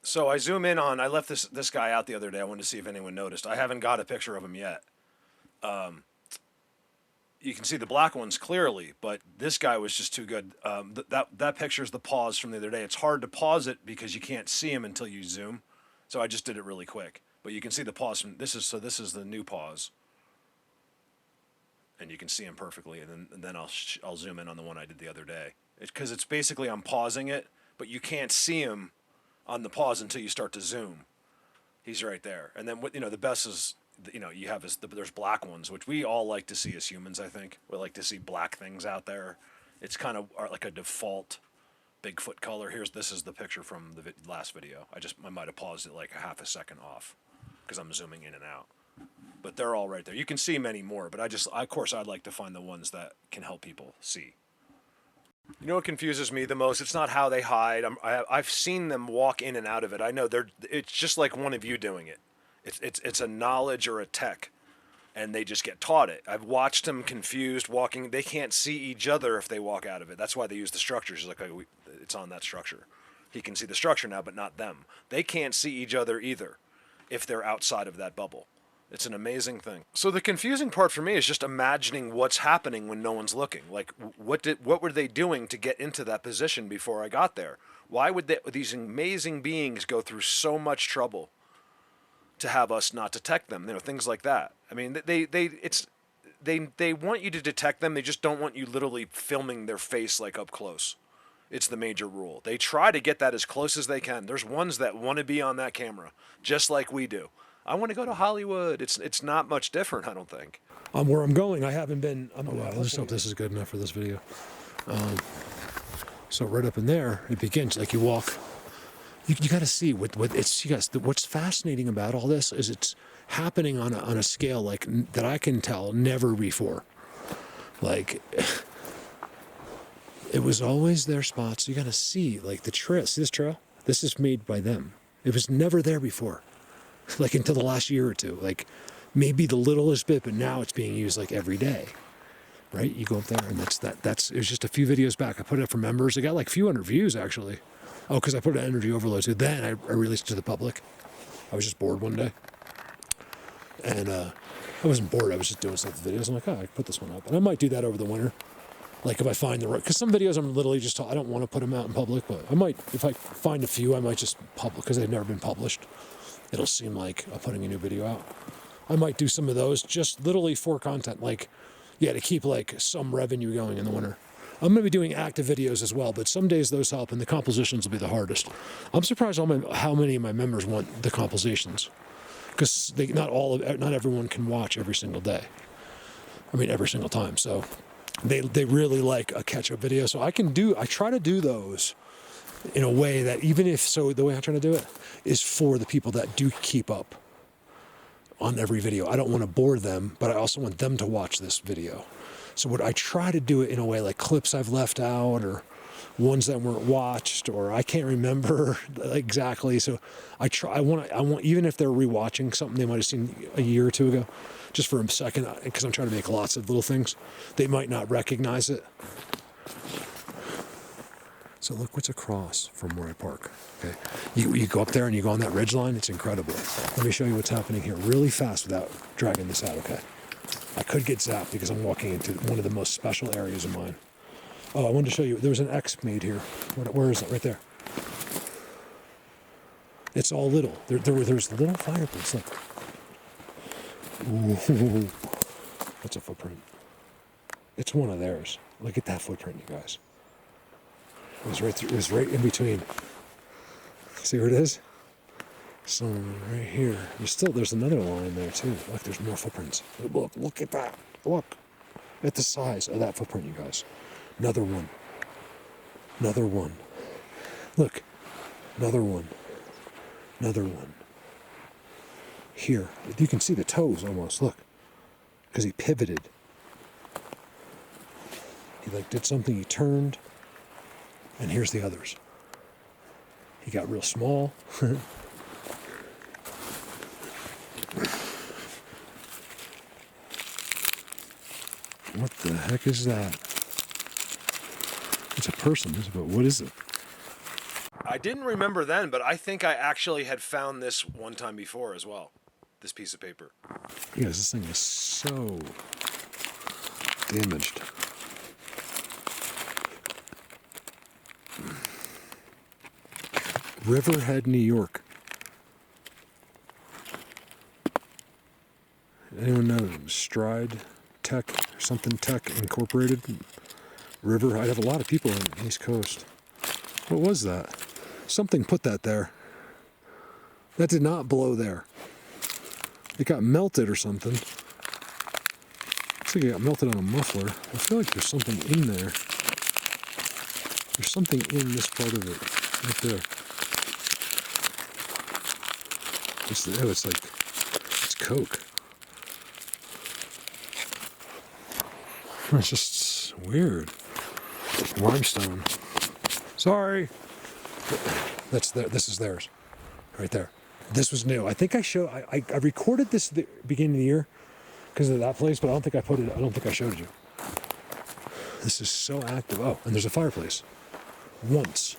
So I zoom in on. I left this guy out the other day. I wanted to see if anyone noticed. I haven't got a picture of him yet. You can see the black ones clearly, but this guy was just too good. That picture is the pause from the other day. It's hard to pause it because you can't see him until you zoom. So I just did it really quick. But you can see the pause from this is the new pause, and you can see him perfectly. And then I'll zoom in on the one I did the other day. Because it's basically I'm pausing it, but you can't see him on the pause until you start to zoom. He's right there. And then the best is you have there's black ones, which we all like to see as humans. I think we like to see black things out there. It's kind of like a default Bigfoot color. This is the picture from the last video. I might have paused it like a half a second off because I'm zooming in and out. But they're all right there. You can see many more, but of course I'd like to find the ones that can help people see. You know what confuses me the most? It's not how they hide. I've seen them walk in and out of it. I know it's just like one of you doing it. It's a knowledge or a tech, and they just get taught it. I've watched them confused walking. They can't see each other if they walk out of it. That's why they use the structures. It's on that structure. He can see the structure now, but not them. They can't see each other either if they're outside of that bubble. It's an amazing thing. So the confusing part for me is just imagining what's happening when no one's looking. Like, what were they doing to get into that position before I got there? Why would these amazing beings go through so much trouble to have us not detect them? Things like that. I mean, they want you to detect them. They just don't want you literally filming their face like up close. It's the major rule. They try to get that as close as they can. There's ones that want to be on that camera, just like we do. I want to go to Hollywood. It's not much different, I don't think. Where I'm going, I haven't been. Let's just hope this is good enough for this video. So right up in there, it begins like you walk. You got to see what it's. You guys, what's fascinating about all this is it's happening on a scale like that I can tell never before. Like it was always their spots. You got to see like the trail. See this trail? This is made by them. It was never there before. Like until the last year or two, like maybe the littlest bit, but now it's being used like every day, right? You go up there and it was just a few videos back. I put it up for members. I got like a few hundred views actually. Oh, because I put an energy overload too. Then I released it to the public. I was just bored one day. And I wasn't bored. I was just doing some videos. I'm like, I put this one up. And I might do that over the winter. Like if I find the right, because some videos I'm literally just, I don't want to put them out in public, but I might, if I find a few, I might just publish because they've never been published. It'll seem like I'm putting a new video out. I might do some of those just literally for content, to keep like some revenue going in the winter. I'm going to be doing active videos as well, but some days those help, and the compositions will be the hardest. I'm surprised how many of my members want the compositions, because not everyone can watch every single day. I mean, every single time. So they really like a catch-up video. So I try to do those in a way that the way I'm trying to do it is for the people that do keep up on every video. I don't want to bore them, but I also want them to watch this video. So what I try to do it in a way like clips I've left out or ones that weren't watched or I can't remember exactly. So I want even if they're rewatching something they might have seen a year or two ago, just for a second, because I'm trying to make lots of little things, they might not recognize it. So look what's across from where I park. Okay, you go up there and you go on that ridge line. It's incredible. Let me show you what's happening here really fast without dragging this out. Okay, I could get zapped because I'm walking into one of the most special areas of mine. Oh, I wanted to show you. There was an X made here. Where is it? Right there. It's all little. There's little fireplace. Look. Ooh, that's a footprint. It's one of theirs. Look at that footprint, you guys. It was right in between. See where it is? So right here. There's another line there too. Look, there's more footprints. Look at that. Look at the size of that footprint, you guys. Another one. Another one. Look. Another one. Another one. Here. You can see the toes almost. Look. Because he pivoted. He did something. He turned. And here's the others. He got real small. What the heck is that? It's a person, but what is it? I didn't remember then, but I think I actually had found this one time before as well. This piece of paper. Yes, this thing is so damaged. Riverhead, New York. Anyone know Stride Tech or something Tech Incorporated? River. I have a lot of people on the East Coast. What was that? Something put that there. That did not blow there. It got melted or something. Looks like it got melted on a muffler. I feel like there's something in there. There's something in this part of it. Right there. It's like, it's Coke. It's just weird. Limestone. Sorry. That's there. This is theirs. Right there. This was new. I think I recorded this at the beginning of the year because of that place, but I don't think I showed you. This is so active. Oh, and there's a fireplace. Once.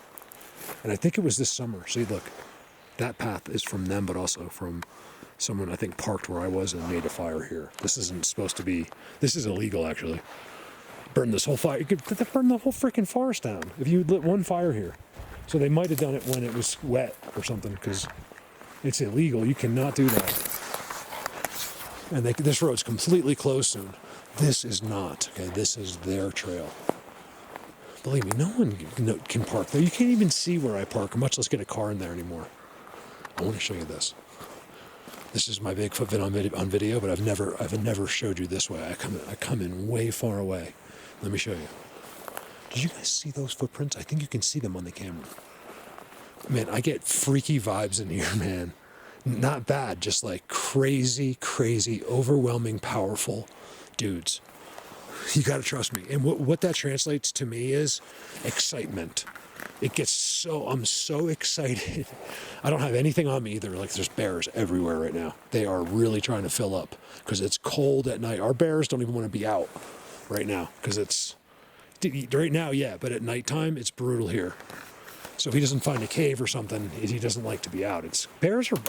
And I think it was this summer. See, look. That path is from them, but also from someone I think parked where I was and made a fire here. This isn't supposed to be. This is illegal, actually. Burn this whole fire. You could burn the whole freaking forest down if you lit one fire here. So they might have done it when it was wet or something, because it's illegal. You cannot do that. And this road's completely closed soon. This is not. Okay, this is their trail. Believe me, no one can park there. You can't even see where I park, much less get a car in there anymore. I want to show you this. This is my Bigfoot on video, but I've never showed you this way. I come in way far away. Let me show you. Did you guys see those footprints? I think you can see them on the camera. Man, I get freaky vibes in here, man. Not bad, just like crazy, overwhelming, powerful dudes. You gotta trust me. And what that translates to me is excitement. I'm so excited. I don't have anything on me either. Like, there's bears everywhere right now. They are really trying to fill up because it's cold at night. Our bears don't even want to be out right now because it's right now, yeah, but at nighttime it's brutal here. So if he doesn't find a cave or something, he doesn't like to be out. Bears are,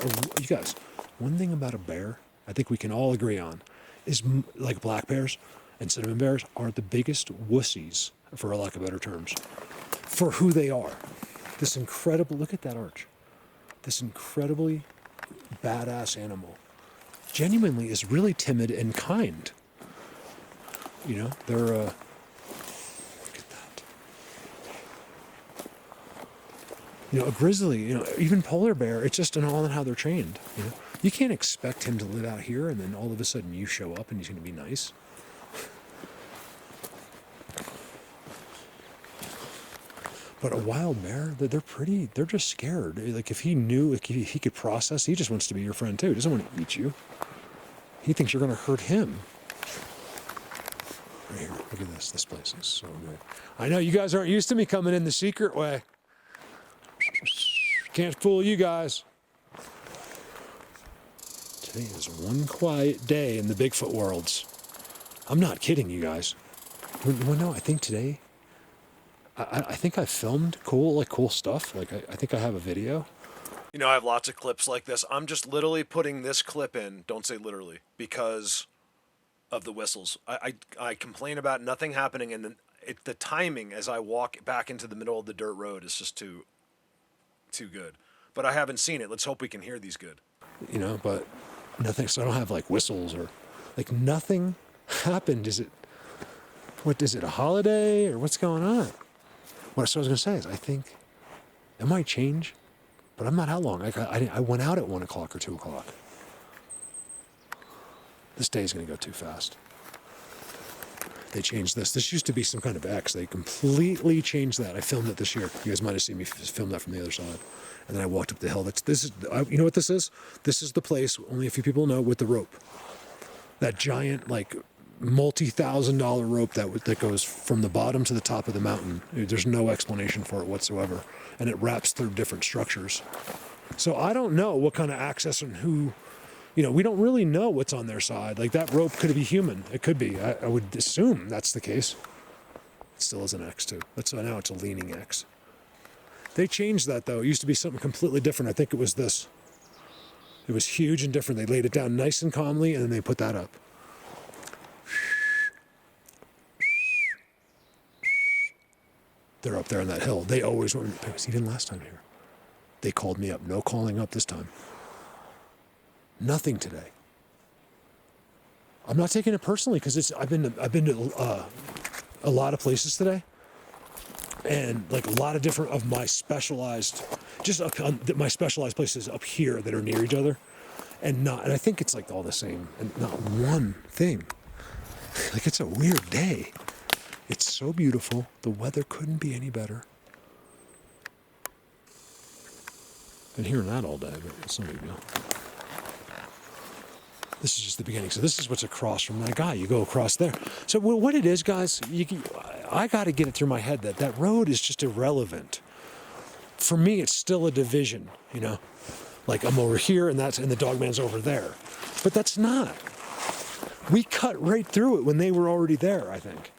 you guys, one thing about a bear I think we can all agree on is like black bears and cinnamon bears are the biggest wussies, for lack of better terms, for who they are. Look at that arch. This incredibly badass animal genuinely is really timid and kind. You know, they're, look at that. You know, a grizzly, you know, even polar bear, it's just all in how they're trained. You know, you can't expect him to live out here and then all of a sudden you show up and he's going to be nice. But a wild bear, they're just scared. Like, if he could process, he just wants to be your friend too. He doesn't want to eat you. He thinks you're going to hurt him. Right here, look at this. This place is so good. I know you guys aren't used to me coming in the secret way. Can't fool you guys. Today is one quiet day in the Bigfoot worlds. I'm not kidding you guys. Well, no, I think today, I think I filmed cool stuff. Like, I think I have a video. You know, I have lots of clips like this. I'm just literally putting this clip in, don't say literally, because of the whistles. I complain about nothing happening, and the timing as I walk back into the middle of the dirt road is just too good. But I haven't seen it. Let's hope we can hear these good. You know, but nothing. So I don't have like whistles or like nothing happened. Is it a holiday or what's going on? What I was going to say is I think it might change, but I'm not how long. I went out at 1 o'clock or 2 o'clock. This day is going to go too fast. They changed this. This used to be some kind of X. They completely changed that. I filmed it this year. You guys might have seen me film that from the other side. And then I walked up the hill. You know what this is? This is the place, only a few people know, with the rope. That giant, like, multi-$1,000 rope that goes from the bottom to the top of the mountain. There's no explanation for it whatsoever. And it wraps through different structures. So I don't know what kind of access and who, you know, we don't really know what's on their side. Like, that rope could be human. It could be. I would assume that's the case. It still is an X, too. So now it's a leaning X. They changed that though. It used to be something completely different. I think it was this. It was huge and different. They laid it down nice and calmly, and then they put that up. They're up there on that hill. They always were. He didn't last time here. They called me up. No calling up this time. Nothing today. I'm not taking it personally because I've been to a lot of places today, and like a lot of different of my specialized, just my specialized places up here that are near each other, and I think it's like all the same, and not one thing. Like it's a weird day. It's so beautiful. The weather couldn't be any better. Been hearing that all day, but it's no big deal. This is just the beginning. So this is what's across from that guy. You go across there. So what it is, guys, I got to get it through my head that that road is just irrelevant. For me, it's still a division, you know? Like I'm over here and the dog man's over there. But that's not. We cut right through it when they were already there, I think.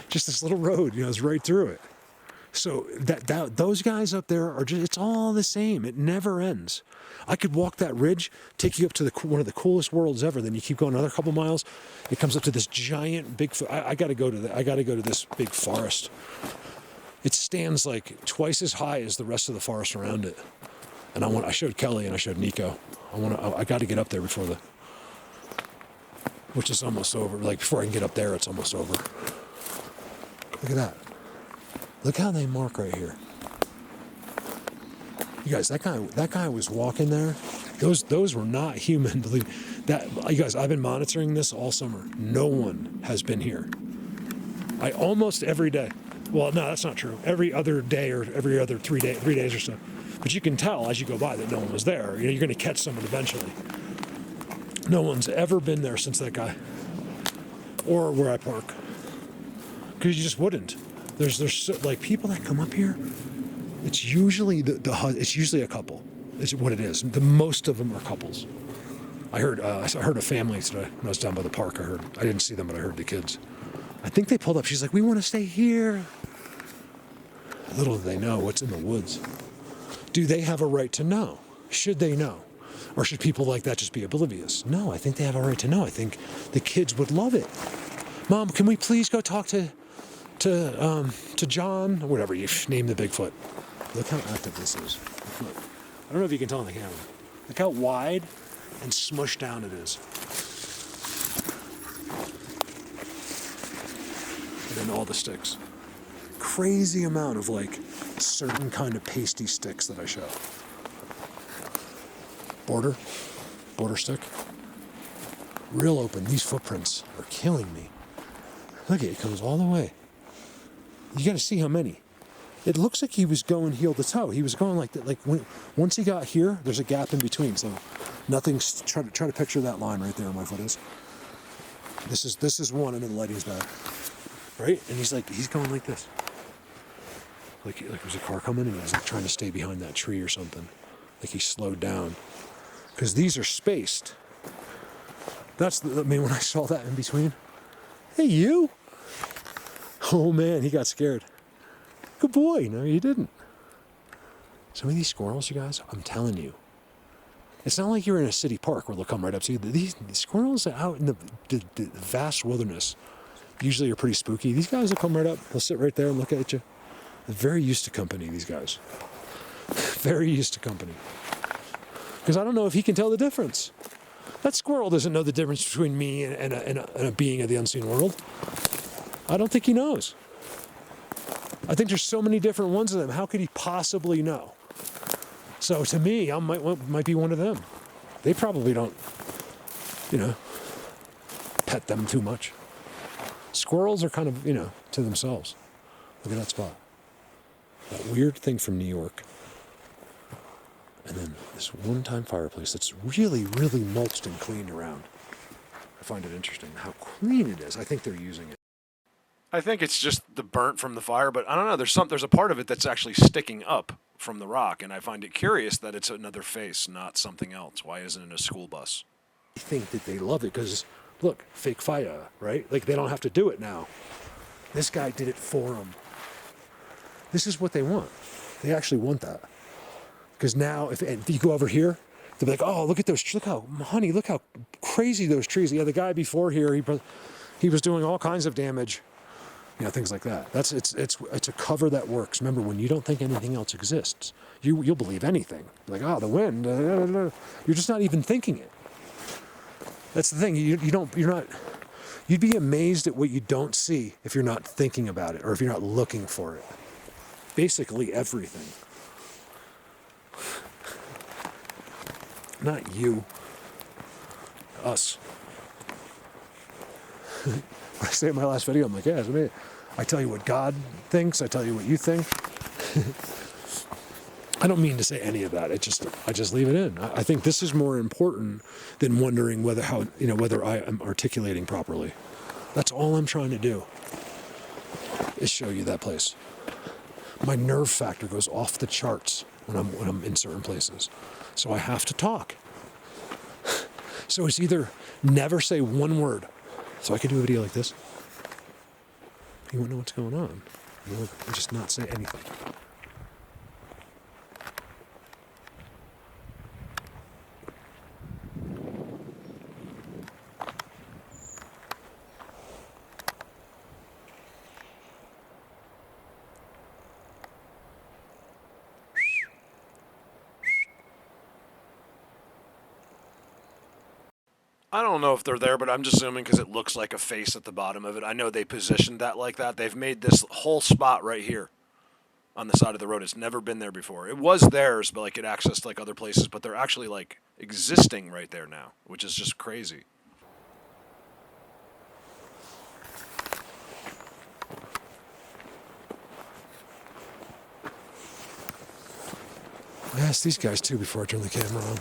Just this little road, you know, is right through it. So those guys up there are just, it's all the same. It never ends. I could walk that ridge, take you up to one of the coolest worlds ever. Then you keep going another couple miles, it comes up to this giant big. I got to go to this big forest. It stands like twice as high as the rest of the forest around it. And I showed Kelly and I showed Nico. I got to get up there before which is almost over. Like before I can get up there, it's almost over. Look at that. Look how they mark right here. You guys, that guy was walking there. Those were not human. Believe that. You guys, I've been monitoring this all summer. No one has been here. I almost every day. Well, no, that's not true. Every other day or every other 3 days or so. But you can tell as you go by that no one was there. You know, you're going to catch someone eventually. No one's ever been there since that guy, or where I park, because you just wouldn't. There's like people that come up here. It's usually it's usually a couple. Is what it is. The most of them are couples. I heard a family today when I was down by the park. I didn't see them, but I heard the kids. I think they pulled up. She's like, "We want to stay here." Little do they know what's in the woods. Do they have a right to know? Should they know? Or should people like that just be oblivious? No, I think they have a right to know. I think the kids would love it. Mom, can we please go talk to John, or whatever you name the Bigfoot? Look how active this is. Look. I don't know if you can tell on the camera. Look how wide and smushed down it is. And then all the sticks. Crazy amount of like certain kind of pasty sticks that I show. Border stick. Real open. These footprints are killing me. Look at it, comes all the way. You got to see how many. It looks like he was going heel to toe. He was going like that. Like once he got here, there's a gap in between. So nothing's. Try to picture that line right there. Where my foot is. This is one, and then the lighting's bad, right? And he's going like this. Like there's a car coming, and he's like trying to stay behind that tree or something. Like he slowed down, because these are spaced. When I saw that in between. Hey, you. Oh man, he got scared. Good boy. No, he didn't. Some of these squirrels, you guys, I'm telling you, it's not like you're in a city park where they'll come right up to you. These squirrels out in the vast wilderness usually are pretty spooky. These guys will come right up. They'll sit right there and look at you. They're very used to company, these guys. Very used to company. Because I don't know if he can tell the difference. That squirrel doesn't know the difference between me and a being of the unseen world. I don't think he knows. I think there's so many different ones of them. How could he possibly know? So to me, I might be one of them. They probably don't, pet them too much. Squirrels are kind of, to themselves. Look at that spot. That weird thing from New York. And then this one-time fireplace that's really, really mulched and cleaned around. I find it interesting how clean it is. I think they're using it. I think it's just the burnt from the fire, but I don't know. There's a part of it that's actually sticking up from the rock, and I find it curious that it's another face, not something else. Why isn't it a school bus? I think that they love it because, look, fake fire, right? Like they don't have to do it now. This guy did it for them. This is what they want. They actually want that. Because now, if you go over here, they'll be like, oh, look at those, look how crazy those trees. Yeah, the guy before here, he was doing all kinds of damage. You know, things like that. It's a cover that works. Remember, when you don't think anything else exists, you'll believe anything. Like, oh, the wind. You're just not even thinking it. That's the thing. You'd be amazed at what you don't see if you're not thinking about it or if you're not looking for it. Basically everything. Not you. Us. I say in my last video, I'm like, yeah, I tell you what God thinks, I tell you what you think. I don't mean to say any of that. I just leave it in. I think this is more important than wondering whether I am articulating properly. That's all I'm trying to do, is show you that place. My nerve factor goes off the charts when I'm in certain places. So I have to talk. So it's either never say one word. So I could do a video like this. You won't know what's going on. You'll just not say anything. I don't know if they're there, but I'm just assuming because it looks like a face at the bottom of it. I know they positioned that like that. They've made this whole spot right here on the side of the road. It's never been there before. It was theirs, but like it accessed like other places, but they're actually like existing right there now, which is just crazy. I asked these guys too before I turned the camera on.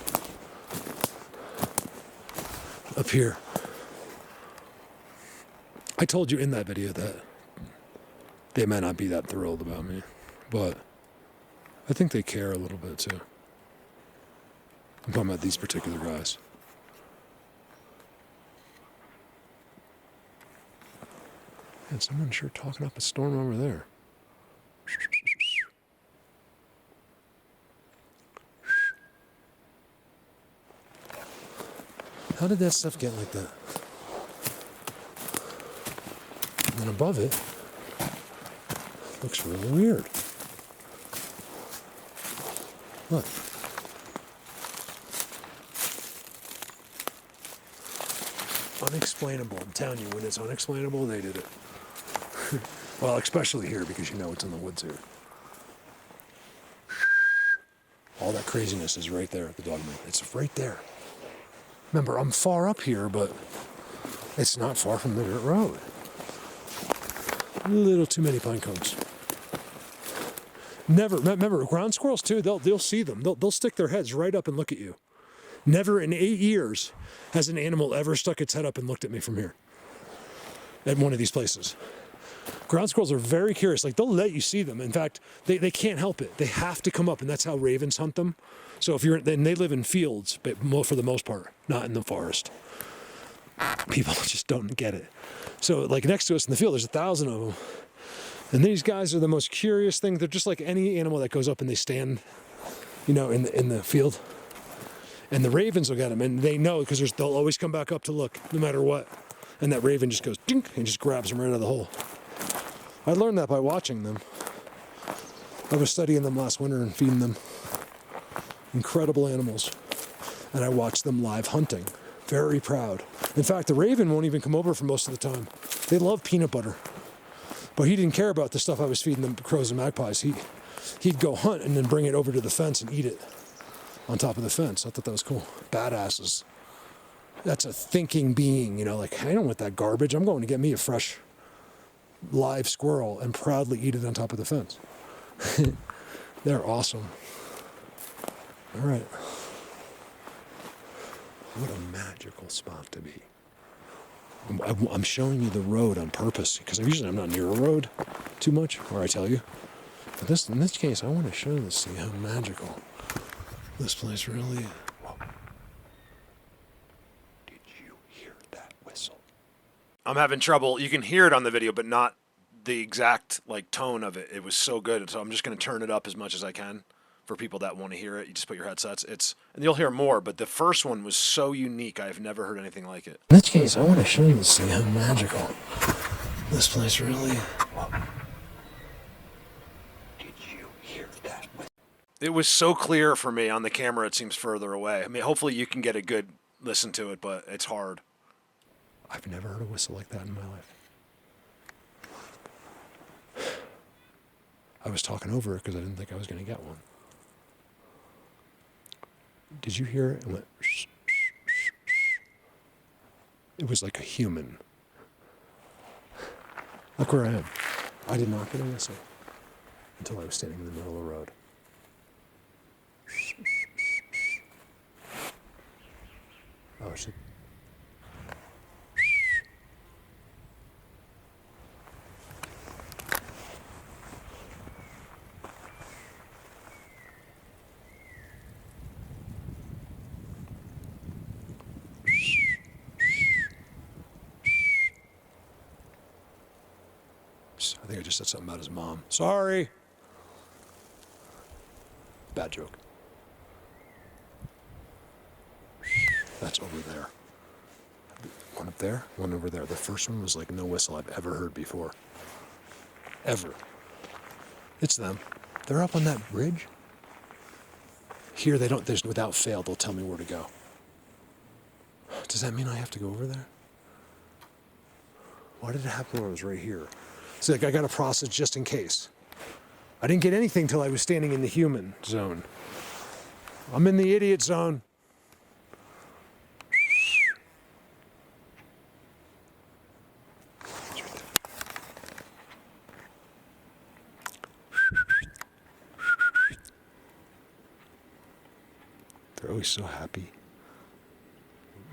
Up here. I told you in that video that they might not be that thrilled about me, but I think they care a little bit too. I'm talking about these particular guys. And someone's sure talking up a storm over there. How did that stuff get like that? And then above it, looks really weird. Look. Unexplainable. I'm telling you, when it's unexplainable, they did it. Well, especially here, because you know it's in the woods here. All that craziness is right there at the dog meat. It's right there. Remember, I'm far up here, but it's not far from the dirt road. A little too many pine cones. Never, remember, ground squirrels too, they'll see them. They'll stick their heads right up and look at you. Never in 8 years has an animal ever stuck its head up and looked at me from here. At one of these places. Ground squirrels are very curious. Like, they'll let you see them. In fact, they can't help it. They have to come up, and that's how ravens hunt them. So then they live in fields, but for the most part, not in the forest. People just don't get it. So like next to us in the field, there's 1,000 of them. And these guys are the most curious thing. They're just like any animal that goes up and they stand, in the field. And the ravens will get them, and they know because they'll always come back up to look, no matter what. And that raven just goes dink and just grabs them right out of the hole. I learned that by watching them. I was studying them last winter and feeding them. Incredible animals. And I watched them live hunting. Very proud. In fact, the raven won't even come over for most of the time. They love peanut butter. But he didn't care about the stuff I was feeding them, crows and magpies. He'd go hunt and then bring it over to the fence and eat it on top of the fence. I thought that was cool. Badasses. That's a thinking being, like, I don't want that garbage. I'm going to get me a fresh live squirrel and proudly eat it on top of the fence. They're awesome. All right. What a magical spot to be. I'm showing you the road on purpose because usually I'm not near a road too much, or I tell you. But in this case, I want to show this to you how magical this place really is. Whoa. Did you hear that whistle? I'm having trouble. You can hear it on the video, but not the exact like tone of it. It was so good. So I'm just going to turn it up as much as I can for people that want to hear it. You just put your headsets. And you'll hear more. But the first one was so unique. I've never heard anything like it. In this case, I want to show you to see how magical this place really. Did you hear that? It was so clear for me on the camera. It seems further away. I mean, hopefully you can get a good listen to it, but it's hard. I've never heard a whistle like that in my life. I was talking over it because I didn't think I was going to get one. Did you hear it? It went. It was like a human. Look where I am. I did not get a whistle until I was standing in the middle of the road. Oh shit. I think I just said something about his mom. Sorry. Bad joke. That's over there. One up there, one over there. The first one was like no whistle I've ever heard before. Ever. It's them. They're up on that bridge. Here they don't, there's without fail, they'll tell me where to go. Does that mean I have to go over there? Why did it happen when I was right here? So like I got to process just in case. I didn't get anything till I was standing in the human zone. I'm in the idiot zone. They're always so happy.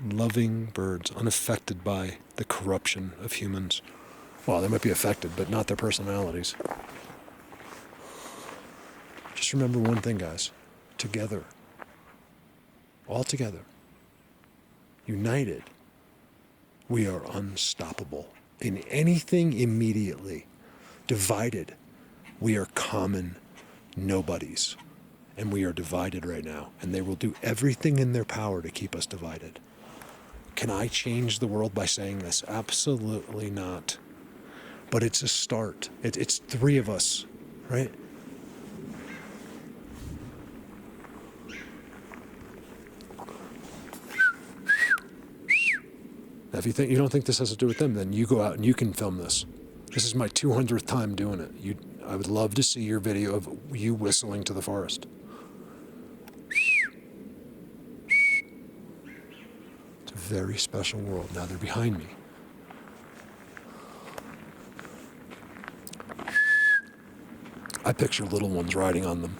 Loving birds, unaffected by the corruption of humans. Well, they might be affected, but not their personalities. Just remember one thing, guys. Together. All together. United. We are unstoppable. In anything immediately. Divided. We are common nobodies. And we are divided right now. And they will do everything in their power to keep us divided. Can I change the world by saying this? Absolutely not. But it's a start. It's three of us, right? Now, if you don't think this has to do with them, then you go out and you can film this. This is my 200th time doing it. I would love to see your video of you whistling to the forest. It's a very special world. Now they're behind me. I picture little ones riding on them.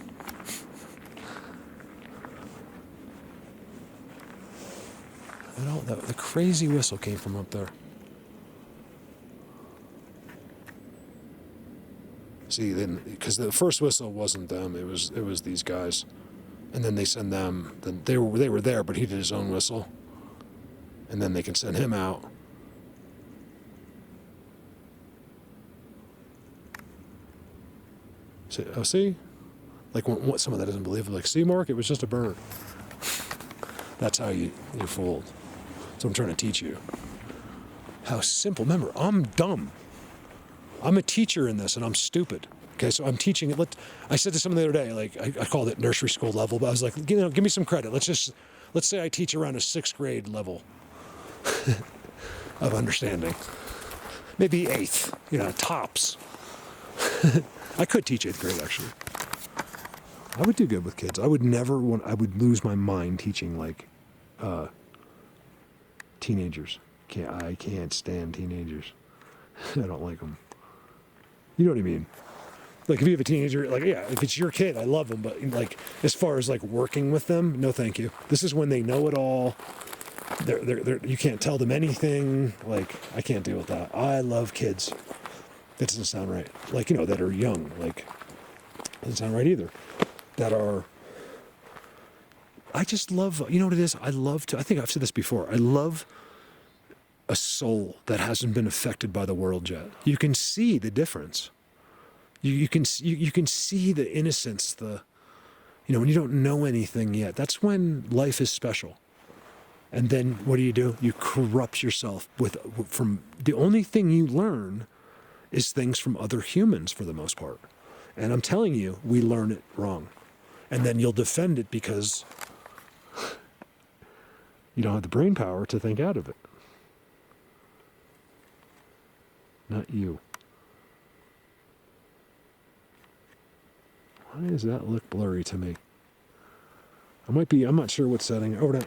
The crazy whistle came from up there. See, then because the first whistle wasn't them, it was these guys, and then they send them. Then they were there, but he did his own whistle, and then they can send him out. See? Like, what some of that doesn't believe it. Like, see, Mark, it was just a bird. That's how you're fooled. So I'm trying to teach you. How simple. Remember, I'm dumb. I'm a teacher in this, and I'm stupid. Okay, so I'm teaching it. I said to someone the other day, like, I called it nursery school level, but I was like, give me some credit. Let's say I teach around a 6th grade level of understanding. Maybe 8th, tops. I could teach 8th grade, actually. I would do good with kids. I would lose my mind teaching, like, teenagers. I can't stand teenagers. I don't like them. You know what I mean? Like, if you have a teenager, like, yeah, if it's your kid, I love them. But, like, as far as, like, working with them, no thank you. This is when they know it all. You can't tell them anything. Like, I can't deal with that. I love kids. That doesn't sound right. Like, that are young. Like, doesn't sound right either. I just love, you know what it is? I think I've said this before. I love a soul that hasn't been affected by the world yet. You can see the difference. You can see the innocence, when you don't know anything yet. That's when life is special. And then what do? You corrupt yourself from the only thing you learn is things from other humans for the most part. And I'm telling you, we learn it wrong. And then you'll defend it because you don't have the brain power to think out of it. Not you. Why does that look blurry to me? I'm not sure what setting. Oh, no.